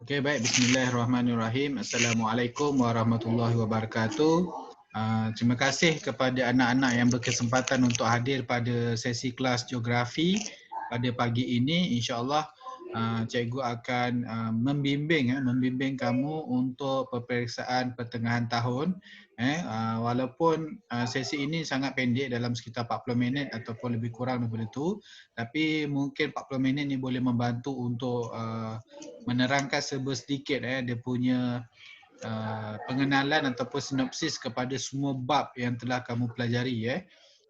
Okey, baik. Bismillahirrahmanirrahim. Assalamualaikum warahmatullahi wabarakatuh. Terima kasih kepada anak-anak yang berkesempatan untuk hadir pada sesi kelas geografi pada pagi ini. InsyaAllah cikgu akan membimbing kamu untuk peperiksaan pertengahan tahun. Walaupun sesi ini sangat pendek dalam sekitar 40 minit ataupun lebih kurang daripada itu, tapi mungkin 40 minit ni boleh membantu untuk menerangkan sedikit dia punya pengenalan ataupun sinopsis kepada semua bab yang telah kamu pelajari.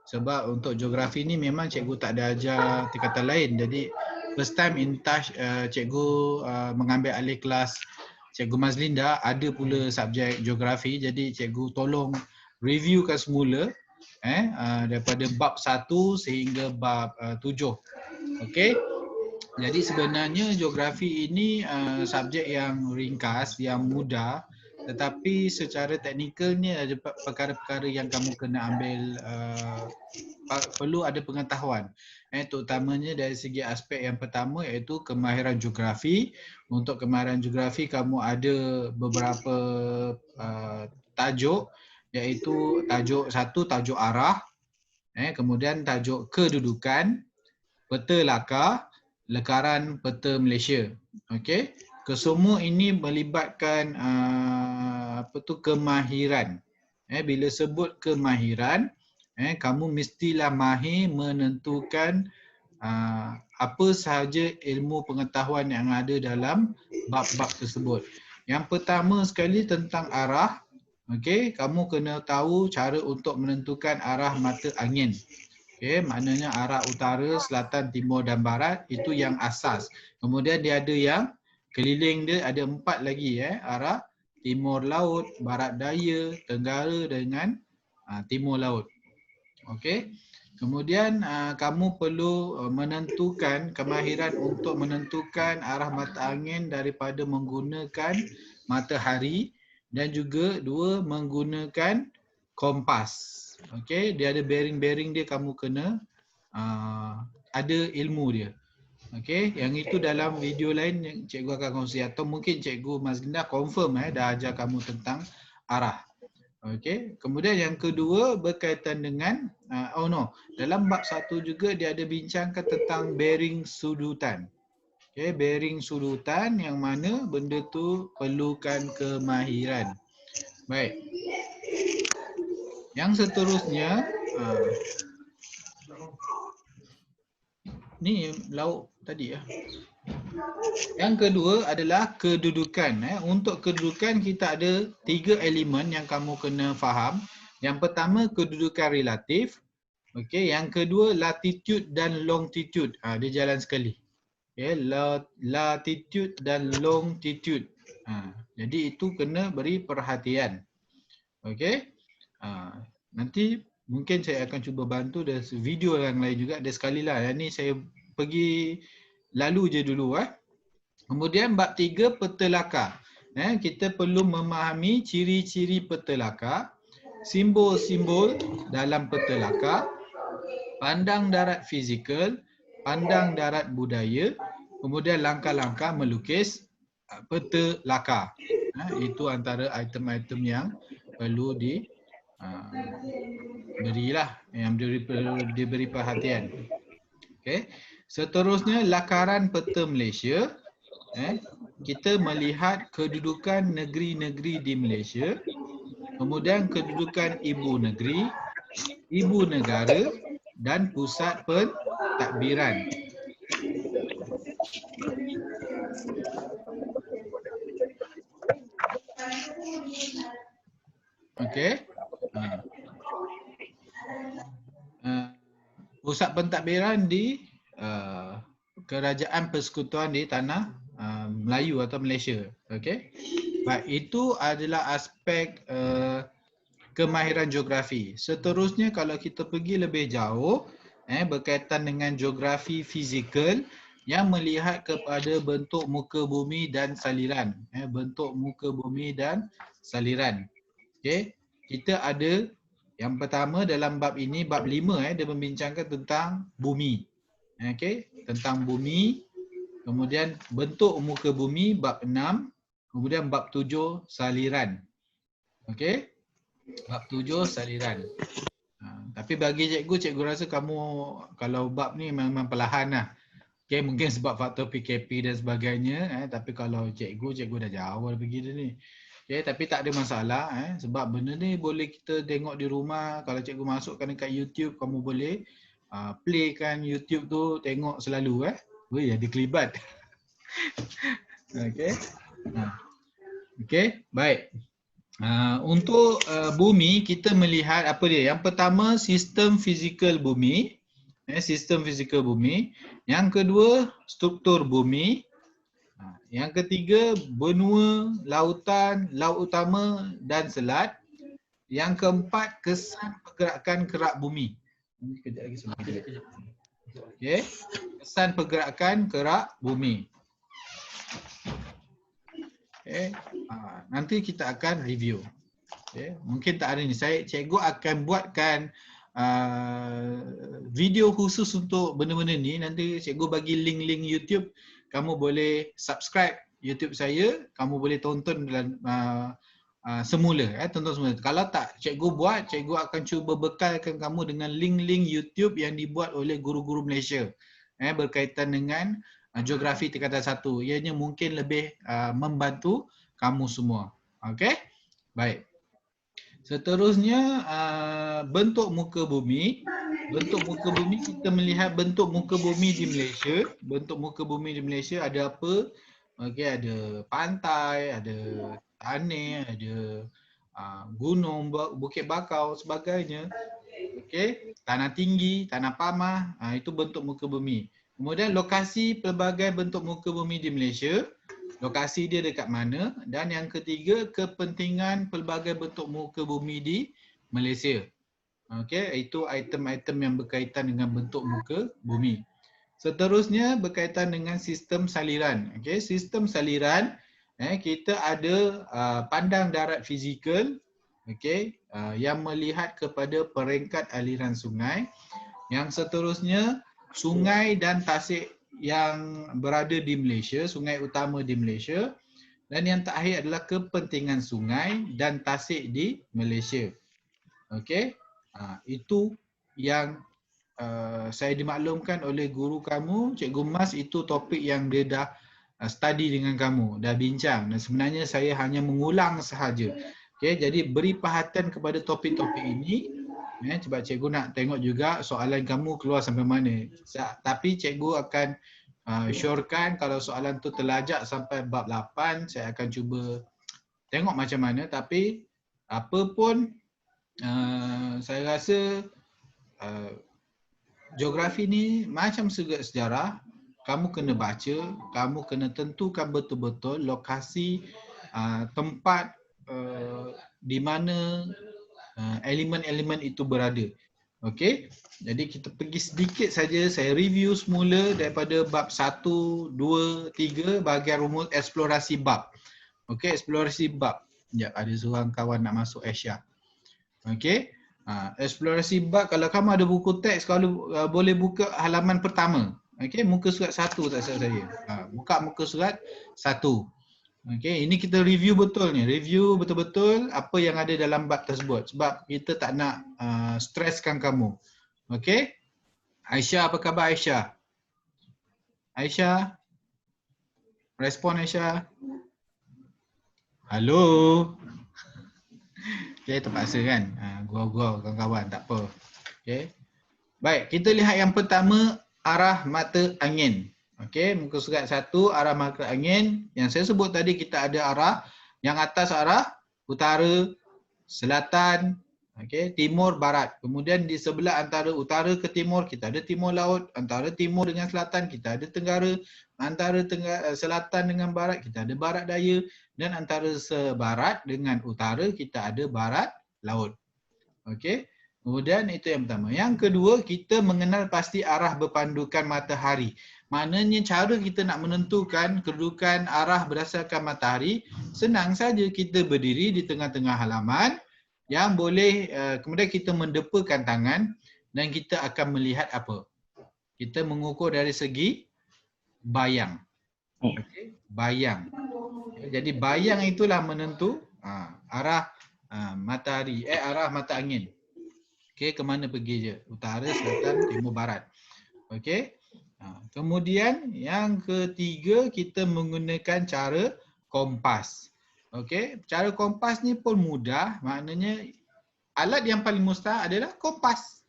Sebab untuk geografi ni memang cikgu tak ada ajar tingkatan lain. Jadi first time in touch cikgu mengambil alih kelas Cikgu Mazlinda, ada pula subjek geografi. Jadi cikgu tolong reviewkan semula daripada bab 1 sehingga bab 7. Okey. Jadi sebenarnya geografi ini subjek yang ringkas, yang mudah, tetapi secara teknikalnya ada perkara-perkara yang kamu kena ambil, perlu ada pengetahuan. Terutamanya dari segi aspek yang pertama iaitu kemahiran geografi. Untuk kemahiran geografi kamu ada beberapa tajuk, iaitu tajuk satu tajuk arah, kemudian tajuk kedudukan, peta lakar, lekaran peta Malaysia. Okey. Kesemua ini melibatkan kemahiran. Bila sebut kemahiran, kamu mestilah mahir menentukan apa sahaja ilmu pengetahuan yang ada dalam bab-bab tersebut. Yang pertama sekali tentang arah. Okey, kamu kena tahu cara untuk menentukan arah mata angin. Maknanya arah utara, selatan, timur dan barat itu yang asas. Kemudian dia ada yang keliling dia ada 4 lagi arah timur laut, barat daya, tenggara dengan timur laut. Okey. Kemudian kamu perlu menentukan kemahiran untuk menentukan arah mata angin daripada menggunakan matahari dan juga menggunakan kompas. Okey, dia ada bearing-bearing dia, kamu kena ada ilmu dia. Okey, yang itu dalam video lain yang cikgu akan kongsi atau mungkin cikgu Mazlinda confirm dah ajar kamu tentang arah. Okey, kemudian yang kedua berkaitan dengan dalam bab 1 juga dia ada bincangkan tentang bearing sudutan. Okey, bearing sudutan yang mana benda tu perlukan kemahiran. Baik. Yang seterusnya ni lauk tadi . Yang kedua adalah kedudukan. Untuk kedudukan kita ada 3 elemen yang kamu kena faham. Yang pertama kedudukan relatif. Okey, yang kedua latitude dan longitude. Dia jalan sekali. Latitude dan longitude. Jadi itu kena beri perhatian. Okey. Nanti mungkin saya akan cuba bantu dari video yang lain juga. Ada sekali lah. Yang ni saya pergi lalu je dulu. Kemudian bab 3 peta lakar. Kita perlu memahami ciri-ciri peta lakar, simbol-simbol dalam peta lakar, pandang darat fizikal, pandang darat budaya, kemudian langkah-langkah melukis peta lakar. Itu antara item-item yang perlu berilah, yang diberi perhatian. Okey. Seterusnya lakaran peta Malaysia. Kita melihat kedudukan negeri-negeri di Malaysia, kemudian kedudukan ibu negeri, ibu negara dan pusat pentadbiran. Okey. Pusat pentadbiran di Kerajaan Persekutuan di Tanah Melayu atau Malaysia. Okey. Baik, itu adalah aspek kemahiran geografi. Seterusnya kalau kita pergi lebih jauh berkaitan dengan geografi fizikal yang melihat kepada bentuk muka bumi dan saliran. Bentuk muka bumi dan saliran. Okey. Kita ada yang pertama dalam bab ini, bab 5 dia membincangkan tentang bumi. Okey, tentang bumi. kemudian bentuk muka bumi bab 6, kemudian bab 7 saliran. Okey? Bab 7 saliran. Tapi bagi cikgu rasa kamu kalau bab ni memang perlahan lah. Okay, mungkin sebab faktor PKP dan sebagainya, tapi kalau cikgu dah jauh dah pergi dah ni. Okay, tapi tak ada masalah, sebab benda ni boleh kita tengok di rumah. Kalau cikgu masukkan dekat YouTube, kamu boleh playkan YouTube tu, tengok selalu. Weh, ada kelibat. Okay. Okay, baik. Untuk bumi, kita melihat apa dia? Yang pertama, sistem fizikal bumi. Sistem fizikal bumi. Yang kedua, struktur bumi. Yang ketiga, benua, lautan, laut utama dan selat. Yang keempat, kesan pergerakan kerak bumi. Kejap lagi sebelum. Okey. Kesan pergerakan kerak bumi. Okay. Nanti kita akan review. Okay. Mungkin tak hari ni. Cikgu akan buatkan video khusus untuk benda-benda ni. Nanti cikgu bagi link-link YouTube. Kamu boleh subscribe YouTube saya. Kamu boleh tonton dalam semula. Tonton semula. Kalau tak cikgu buat, cikgu akan cuba bekalkan kamu dengan link-link YouTube yang dibuat oleh guru-guru Malaysia. Berkaitan dengan geografi tingkatan 1. Ianya mungkin lebih membantu kamu semua. Okey? Baik. Seterusnya, bentuk muka bumi. Bentuk muka bumi, kita melihat bentuk muka bumi di Malaysia. Bentuk muka bumi di Malaysia ada apa? Okey, ada pantai, ada tanah, ada gunung, bukit bakau, sebagainya. Okey, tanah tinggi, tanah pamah, itu bentuk muka bumi. Kemudian lokasi pelbagai bentuk muka bumi di Malaysia. Lokasi dia dekat mana, dan yang ketiga, kepentingan pelbagai bentuk muka bumi di Malaysia. Okey, itu item-item yang berkaitan dengan bentuk muka bumi. Seterusnya berkaitan dengan sistem saliran. Okey, sistem saliran, kita ada pandang darat fizikal, okey, yang melihat kepada peringkat aliran sungai. Yang seterusnya, sungai dan tasik yang berada di Malaysia, sungai utama di Malaysia. Dan yang terakhir adalah kepentingan sungai dan tasik di Malaysia. Okey, itu yang saya dimaklumkan oleh guru kamu, Cikgu Mas, itu topik yang dia dah study dengan kamu, dah bincang. Dan sebenarnya saya hanya mengulang sahaja. Okey, jadi beri perhatian kepada topik-topik ini. Sebab cikgu nak tengok juga soalan kamu keluar sampai mana. Tapi cikgu akan syorkan kalau soalan tu terlajak sampai bab 8, saya akan cuba tengok macam mana. Tapi apa pun, saya rasa geografi ni macam sejarah. Kamu kena baca, kamu kena tentukan betul-betul lokasi, tempat di mana elemen-elemen itu berada. Okey, jadi kita pergi sedikit saja, saya review semula daripada bab 1, 2, 3 bahagian rumus eksplorasi bab. Okey, eksplorasi bab. Sekejap, ada seorang kawan nak masuk Asia. Okey, eksplorasi bab, kalau kamu ada buku teks, kalau boleh buka halaman pertama. Okey, muka surat 1 tak silap saya. Buka muka surat 1. Okey, ini kita review betul ni. Review betul-betul apa yang ada dalam bab tersebut. Sebab kita tak nak streskan kamu. Okey. Aisyah, apa khabar Aisyah? Aisyah? Respon Aisyah? Halo? Okey, terpaksa kan? Gua kawan-kawan, tak apa. Okey. Baik, kita lihat yang pertama, arah mata angin. Okey, muka surat 1, arah mata angin. Yang saya sebut tadi, kita ada arah yang atas arah utara, selatan, okey, timur, barat. Kemudian di sebelah antara utara ke timur, kita ada timur laut. Antara timur dengan selatan, kita ada tenggara. Antara selatan dengan barat, kita ada barat daya. Dan antara sebarat dengan utara, kita ada barat laut. Okey. Kemudian itu yang pertama. Yang kedua, kita mengenal pasti arah berpandukan matahari. Maknanya cara kita nak menentukan kedudukan arah berdasarkan matahari, senang saja, kita berdiri di tengah-tengah halaman yang boleh, kemudian kita mendepakan tangan dan kita akan melihat apa? Kita mengukur dari segi bayang. Okey, bayang. Jadi bayang itulah menentu arah matahari, arah mata angin. Okey, ke mana pergi je? Utara, selatan, timur, barat. Okey. Kemudian yang ketiga, kita menggunakan cara kompas. Okey, cara kompas ni pun mudah, maknanya alat yang paling mustahil adalah kompas.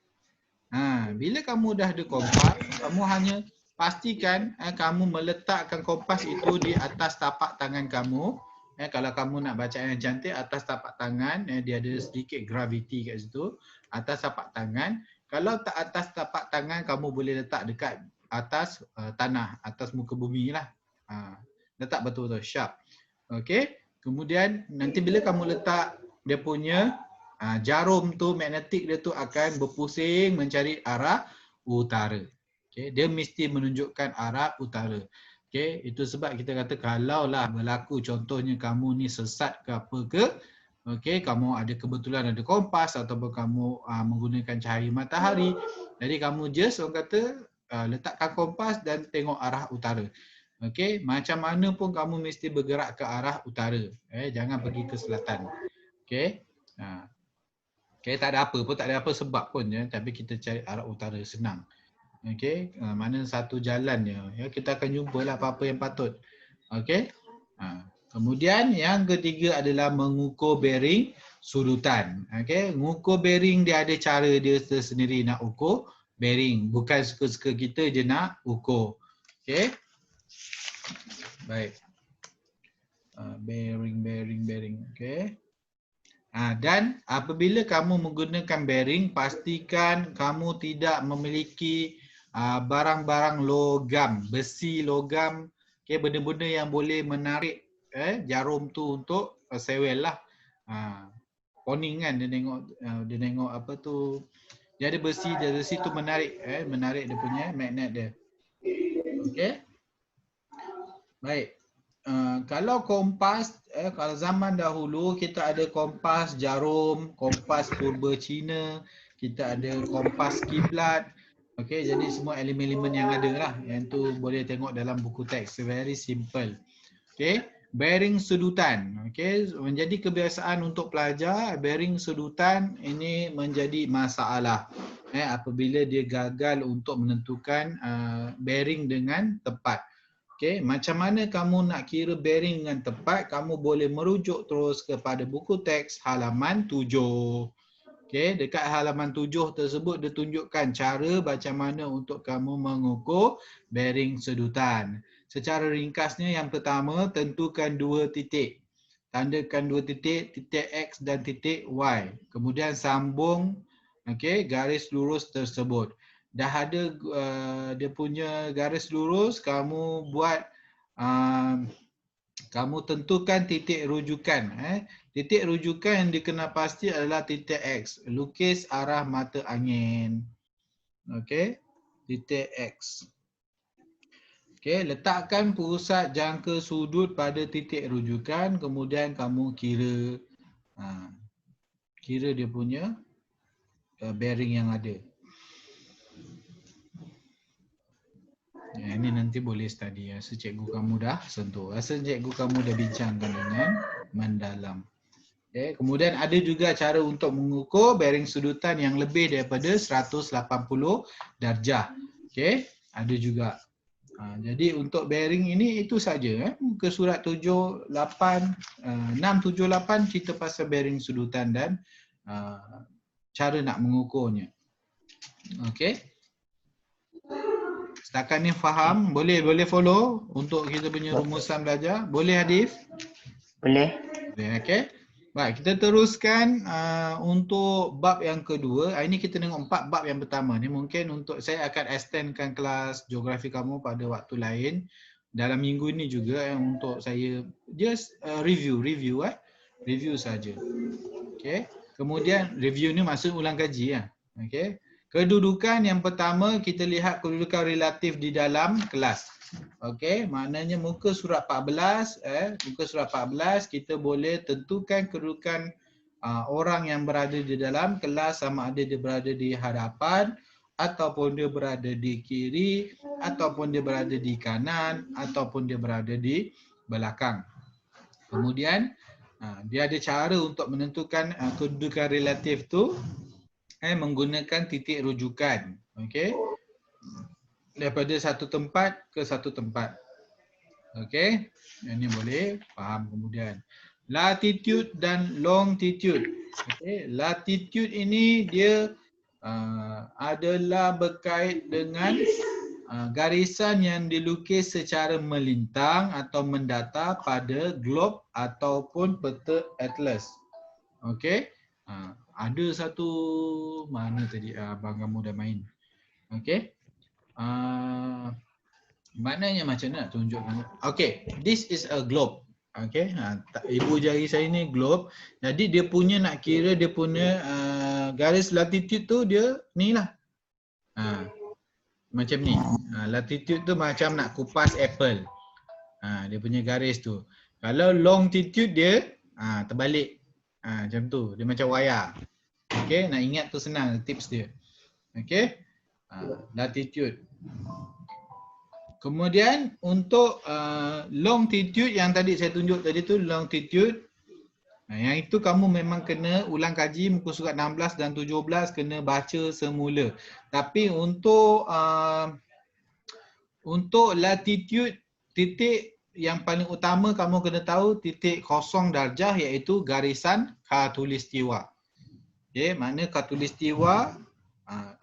Bila kamu dah ada kompas, kamu hanya pastikan kamu meletakkan kompas itu di atas tapak tangan kamu. Kalau kamu nak baca yang cantik, atas tapak tangan, dia ada sedikit graviti kat situ, atas tapak tangan. Kalau tak atas tapak tangan, kamu boleh letak dekat atas tanah, atas muka bumi lah. Letak betul-betul sharp. Okey. Kemudian nanti bila kamu letak dia punya jarum tu, magnetik dia tu akan berpusing mencari arah utara. Okay, dia mesti menunjukkan arah utara. Okay, itu sebab kita kata kalaulah berlaku contohnya kamu ni sesat ke apa ke, okay, kamu ada kebetulan ada kompas ataupun kamu menggunakan cahaya matahari, jadi kamu just orang kata letakkan kompas dan tengok arah utara. Okey, macam mana pun kamu mesti bergerak ke arah utara. Jangan pergi ke selatan. Okey. Okey, tak ada apa pun, tak ada apa sebab pun ya, tapi kita cari arah utara senang. Okey, mana satu jalannya. Ya, kita akan jumpalah apa-apa yang patut. Okey. Kemudian yang ketiga adalah mengukur bearing sudutan. Okey, mengukur bearing dia ada cara dia sendiri nak ukur bearing, bukan suka-suka kita je nak ukur. Okey. Baik. Bearing. Okey. Dan apabila kamu menggunakan bearing, pastikan kamu tidak memiliki barang-barang logam, besi, logam, okay, benda-benda yang boleh menarik jarum tu untuk sewel lah. Poning kan, dia tengok apa tu, dia ada besi tu menarik dia punya magnet dia. Okey. Baik. Kalau kompas, kalau zaman dahulu kita ada kompas jarum, kompas purba Cina, kita ada kompas kiblat. Okey, jadi semua elemen-elemen yang ada lah. Yang tu boleh tengok dalam buku teks, very simple. Okey, bearing sedutan. Okey, menjadi kebiasaan untuk pelajar, bearing sedutan ini menjadi masalah apabila dia gagal untuk menentukan bearing dengan tepat. Okey, macam mana kamu nak kira bearing dengan tepat? Kamu boleh merujuk terus kepada buku teks halaman 7. Okey, dekat halaman 7 tersebut dia tunjukkan cara macam mana untuk kamu mengukur bearing sedutan. Secara ringkasnya, yang pertama, tentukan 2 titik. Tandakan 2 titik, titik X dan titik Y. Kemudian sambung garis lurus tersebut. Dah ada dia punya garis lurus, kamu buat kamu tentukan titik rujukan. Titik rujukan yang dikenal pasti adalah titik X. Lukis arah mata angin. Okey, titik X. Okey, letakkan pusat jangka sudut pada titik rujukan, kemudian kamu kira dia punya bearing yang ada. Ini nanti boleh study. Rasa cikgu kamu dah sentuh. Rasa cikgu kamu dah bincangkan dengan mendalam. Okay. Kemudian ada juga cara untuk mengukur bearing sudutan yang lebih daripada 180 darjah. Okay. Ada juga. Jadi untuk bearing ini itu saja. Muka surat 678 cerita pasal bearing sudutan dan cara nak mengukurnya. Okay. Setakat ni faham? Boleh follow untuk kita punya rumusan belajar? Boleh Hadif? Boleh. Okey. Baik, kita teruskan untuk bab yang kedua. Ini kita tengok 4 bab yang pertama ni. Mungkin untuk saya akan extendkan kelas geografi kamu pada waktu lain. Dalam minggu ini juga untuk saya just review saja. Okey. Kemudian review ni maksud ulang kaji ya. Okey. Kedudukan yang pertama, kita lihat kedudukan relatif di dalam kelas. Okey, maknanya muka surat 14, muka surat 14 kita boleh tentukan kedudukan orang yang berada di dalam kelas, sama ada dia berada di hadapan, ataupun dia berada di kiri, ataupun dia berada di kanan, ataupun dia berada di belakang. Kemudian dia ada cara untuk menentukan kedudukan relatif tu menggunakan titik rujukan. Okey. Daripada satu tempat ke satu tempat. Okey. Ini boleh faham kemudian. Latitude dan longitude. Okey, latitude ini dia adalah berkait dengan garisan yang dilukis secara melintang atau mendata pada globe ataupun peta atlas. Okey. Ada satu mana tadi abang kamu dah main. Okey. Maknanya macam mana nak tunjukkan? Okey, this is a globe. Okey, ibu jari saya ni globe. Jadi dia punya nak kira dia punya garis latitude tu dia ni lah. Macam ni. Latitude tu macam nak kupas apple. Dia punya garis tu. Kalau longitude dia terbalik. Macam tu. Dia macam wayar. Okey, nak ingat tu senang tips dia. Okey. Latitude. Kemudian untuk longitude yang tadi saya tunjuk tadi tu longitude. Yang itu kamu memang kena ulang kaji muka surat 16 dan 17 kena baca semula. Tapi untuk latitude titik yang paling utama kamu kena tahu titik 0 darjah iaitu garisan khatulistiwa. Okey, makna khatulistiwa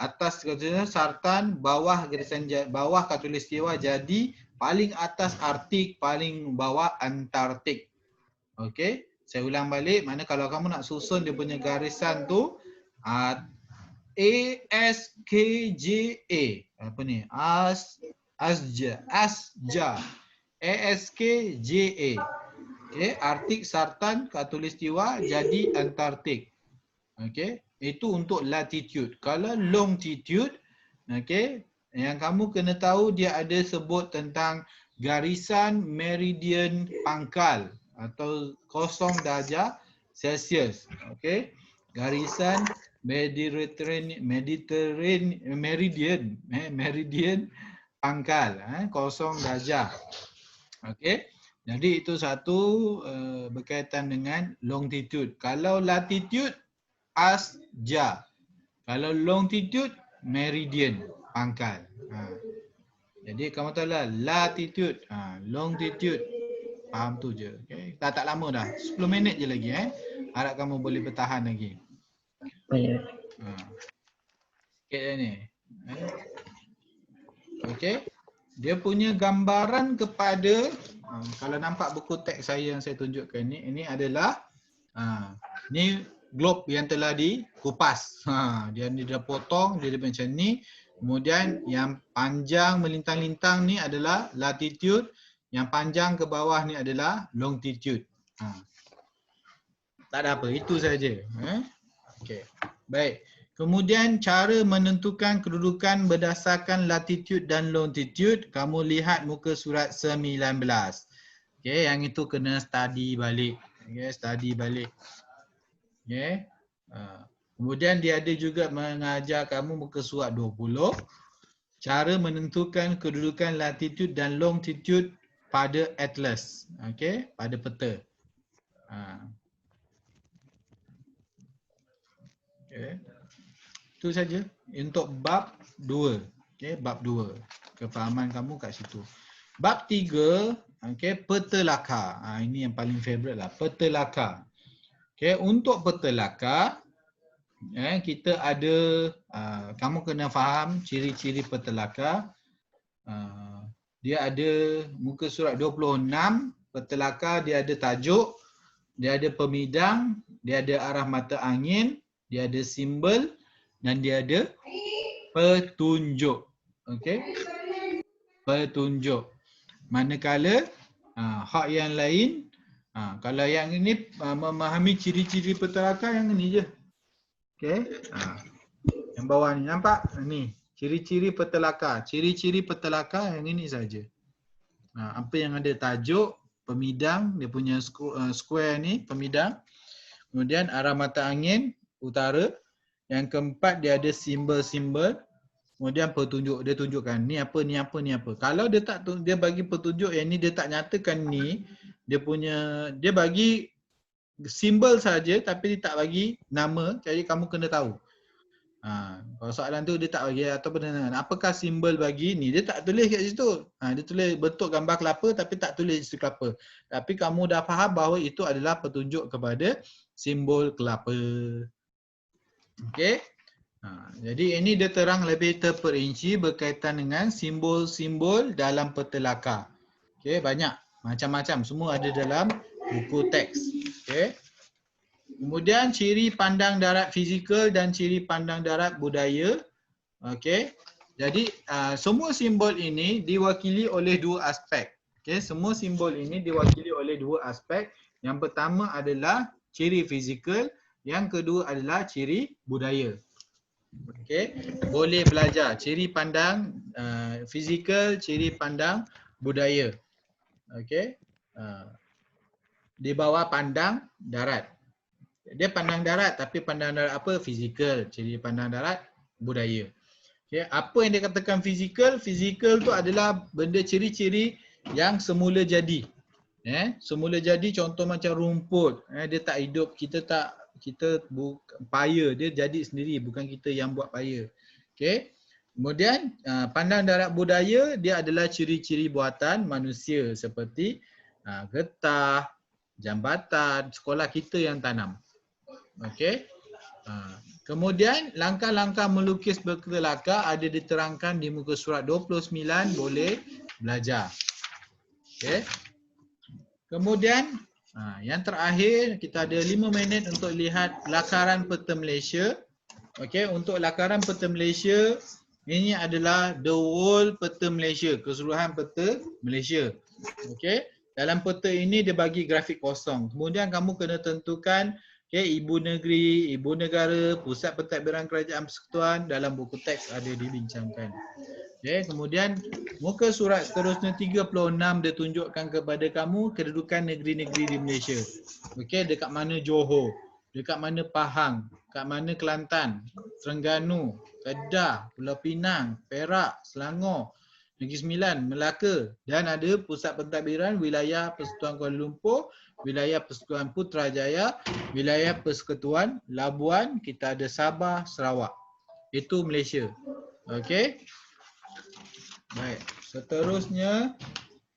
atas garisan sartan, bawah garisan bawah khatulistiwa, jadi paling atas Arktik, paling bawah Antartik. Okey, saya ulang balik, makna kalau kamu nak susun dia punya garisan tu ASKJA. Apa ni? ASJA. ASKJA. Okey, Arktik, Sartan, Khatulistiwa, jadi Antartik. Okey, itu untuk latitude. Kalau longitude, okey, yang kamu kena tahu dia ada sebut tentang garisan meridian pangkal atau 0 darjah Celsius. Okey, garisan meridian pangkal 0 darjah. Okey. Jadi itu satu berkaitan dengan longitude. Kalau latitude ASJA. Kalau longitude meridian pangkal. Jadi kamu tahu lah latitude, longitude. Faham tu je. Okay. Tak lama dah. 10 minit je lagi Harap kamu boleh bertahan lagi. Sikit dah ni. Okey. Dia punya gambaran kepada kalau nampak buku teks saya yang saya tunjukkan ni, ini adalah ni globe yang telah dikupas. Dia dah potong, dia macam ni. Kemudian yang panjang melintang-lintang ni adalah latitude, yang panjang ke bawah ni adalah longitude. Tak ada apa, itu saja. Okey. Baik. Kemudian cara menentukan kedudukan berdasarkan latitude dan longitude, kamu lihat muka surat 19. Okey, yang itu kena study balik. Okey, study balik. Okey. Kemudian dia ada juga mengajar kamu muka surat 20, cara menentukan kedudukan latitude dan longitude pada atlas. Okey, pada peta. Okey. Itu saja untuk bab 2. Okey, bab 2. Kefahaman kamu kat situ. Bab 3, okey, peta laka. Ini yang paling favorite lah, peta laka. Okey, untuk peta laka kita ada kamu kena faham ciri-ciri peta laka. Dia ada muka surat 26, peta laka dia ada tajuk, dia ada pemidang, dia ada arah mata angin, dia ada simbol dan dia ada petunjuk. Okey. Petunjuk. Manakala hak yang lain, kalau yang ini memahami ciri-ciri peta laka yang ini je. Okey. Yang bawah ni nampak? Ni ciri-ciri peta laka. Ciri-ciri peta laka yang ini saja. Apa yang ada tajuk, pemidang, dia punya square ni pemidang. Kemudian arah mata angin utara. Yang keempat dia ada simbol-simbol. kemudian petunjuk, dia tunjukkan ni apa, ni apa, ni apa. Kalau dia tak dia bagi petunjuk yang ni, dia tak nyatakan ni, dia bagi simbol saja tapi dia tak bagi nama, jadi kamu kena tahu. Kalau soalan tu dia tak bagi ataupun apakah simbol bagi ni, dia tak tulis kat situ. Dia tulis bentuk gambar kelapa tapi tak tulis situ kelapa. Tapi kamu dah faham bahawa itu adalah petunjuk kepada simbol kelapa. Okey. Jadi ini dia terang lebih terperinci berkaitan dengan simbol-simbol dalam peta lakar. Okey, banyak macam-macam, semua ada dalam buku teks. Okey. Kemudian ciri pandang darat fizikal dan ciri pandang darat budaya. Okey. Jadi semua simbol ini diwakili oleh dua aspek. Okey, semua simbol ini diwakili oleh dua aspek. Yang pertama adalah ciri fizikal, yang kedua adalah ciri budaya. Okey, boleh belajar ciri pandang fizikal, ciri pandang budaya. Okey. Di bawah pandang darat. Dia pandang darat, tapi pandang darat apa? Fizikal. Ciri pandang darat budaya. Okay. Apa yang dikatakan fizikal? Fizikal tu adalah benda ciri-ciri yang semula jadi. Semula jadi contoh macam rumput. Dia tak hidup, kita paya, dia jadi sendiri, bukan kita yang buat paya. Okay. Kemudian pandang darat budaya, dia adalah ciri-ciri buatan manusia seperti getah, jambatan, sekolah kita yang tanam. Okey. Kemudian langkah-langkah melukis berkelakar ada diterangkan di muka surat 29, boleh belajar. Okey. Kemudian yang terakhir kita ada 5 minit untuk lihat lakaran peta Malaysia. Okey, untuk lakaran peta Malaysia ini adalah the whole peta Malaysia, keseluruhan peta Malaysia. Okey. Dalam peta ini dia bagi grafik kosong. Kemudian kamu kena tentukan ibu negeri, ibu negara, pusat pentadbiran kerajaan persekutuan, dalam buku teks ada dibincangkan. Kemudian muka surat seterusnya 36 dia tunjukkan kepada kamu kedudukan negeri-negeri di Malaysia. Dekat mana Johor, dekat mana Pahang, dekat mana Kelantan, Terengganu, Kedah, Pulau Pinang, Perak, Selangor, Negeri Sembilan, Melaka, dan ada pusat pentadbiran wilayah Persekutuan Kuala Lumpur, wilayah Persekutuan Putrajaya, wilayah Persekutuan Labuan, kita ada Sabah, Sarawak. Itu Malaysia. Okey. Baik. Seterusnya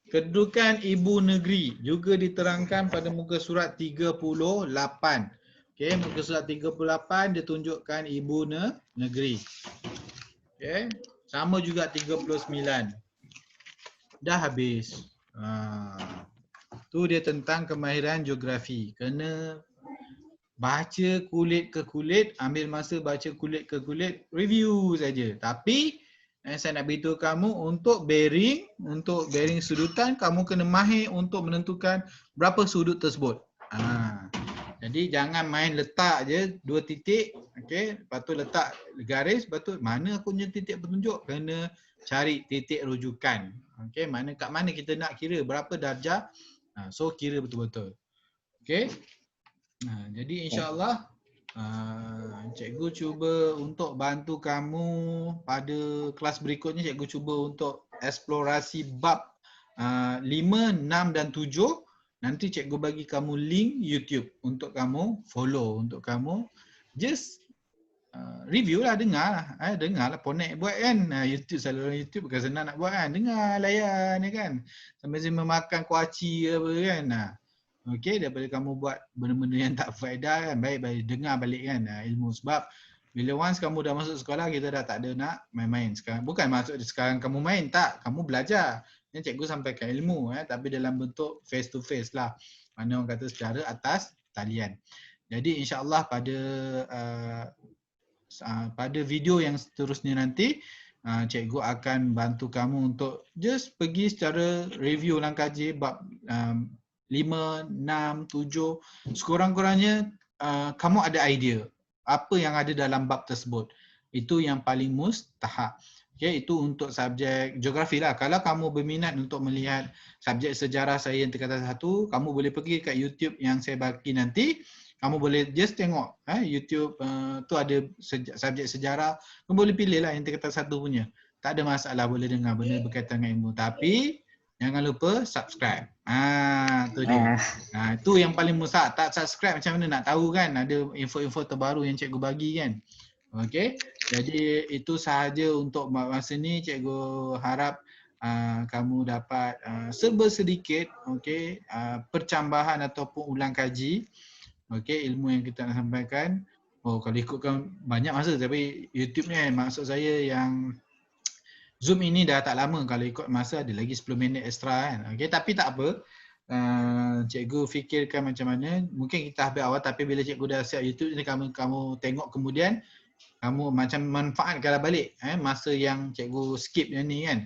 kedudukan ibu negeri juga diterangkan pada muka surat 38. Okey, muka surat 38 dia tunjukkan ibu negeri. Okey. Sama juga 39. Dah habis. Tu dia tentang kemahiran geografi. Kena baca kulit ke kulit, ambil masa baca kulit ke kulit, review saja. Tapi saya nak beritahu kamu untuk bearing sudutan, kamu kena mahir untuk menentukan berapa sudut tersebut. Jadi jangan main letak je 2 titik, okey, lepas tu letak garis, lepas tu mana aku punya titik petunjuk, kena cari titik rujukan. Okey, kat mana kita nak kira berapa darjah. So kira betul-betul. Okey. Jadi insya-Allah cikgu cuba untuk bantu kamu pada kelas berikutnya. Cikgu cuba untuk eksplorasi bab 5, 6 dan 7. Nanti cikgu bagi kamu link YouTube untuk kamu follow, untuk kamu just review lah, dengar lah Ponek buat kan. YouTube, saluran YouTube bukan senang nak buat kan. Dengar, layan ni kan. Sambil makan kuaci apa kan. Okey, daripada kamu buat benda-benda yang tak faedah kan, baik dengar balik kan ilmu. Sebab bila once kamu dah masuk sekolah, kita dah tak ada nak main-main. Sekarang bukan maksud sekarang kamu main, tak, kamu belajar. Yang cikgu sampaikan ilmu tapi dalam bentuk face to face lah. Mana orang kata secara atas talian. Jadi insya-Allah pada video yang seterusnya nanti cikgu akan bantu kamu untuk just pergi secara review langkah J bab 5, 6, 7. Sekurang-kurangnya kamu ada idea apa yang ada dalam bab tersebut. Itu yang paling mustahak. Okay, itu untuk subjek geografi lah. Kalau kamu berminat untuk melihat subjek sejarah saya yang tingkatan 1, kamu boleh pergi kat YouTube yang saya bagi nanti. Kamu boleh just tengok YouTube tu ada subjek sejarah. Kamu boleh pilih lah yang tingkatan 1 punya. Tak ada masalah, boleh dengar benda berkaitan dengan ilmu. Tapi jangan lupa subscribe. Tu dia. Itu yang paling mustahak. Tak subscribe macam mana nak tahu kan ada info-info terbaru yang cikgu bagi kan. Okey. Jadi itu sahaja untuk masa ni. Cikgu harap kamu dapat serba sedikit percambahan ataupun ulang kaji ilmu yang kita nak sampaikan. Kalau ikutkan banyak masa, tapi YouTube ni maksud saya yang Zoom ini dah tak lama, kalau ikut masa ada lagi 10 minit extra kan. Tapi tak apa. Cikgu fikirkan macam mana, mungkin kita habis awal tapi bila cikgu dah siap YouTube ni kamu tengok kemudian kamu macam manfaatkanlah balik masa yang cikgu skip ni kan.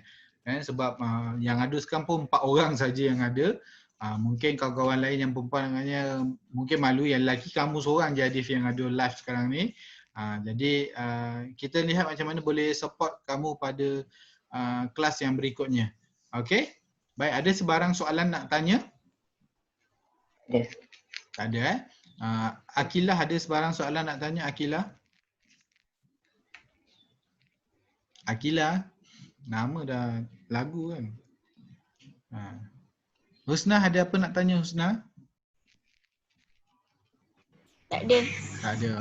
Sebab yang ada sekarang pun 4 orang saja yang ada. Mungkin kawan-kawan lain yang perempuan dengannya mungkin malu, yang lelaki kamu seorang je Adif yang ada live sekarang ni. Jadi kita lihat macam mana boleh support kamu pada kelas yang berikutnya. Okey? Baik, ada sebarang soalan nak tanya? Ada. Tak ada Akilah ada sebarang soalan nak tanya Akilah? Akilah, nama dah lagu kan. Husna ada apa nak tanya Husna? Tak ada. Tak ada.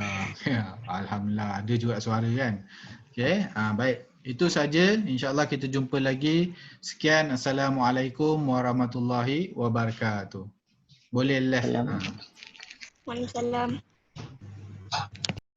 Alhamdulillah ada juga suara kan. Okey, baik. Itu saja. InsyaAllah kita jumpa lagi. Sekian. Assalamualaikum warahmatullahi wabarakatuh. Boleh left. Waalaikumsalam.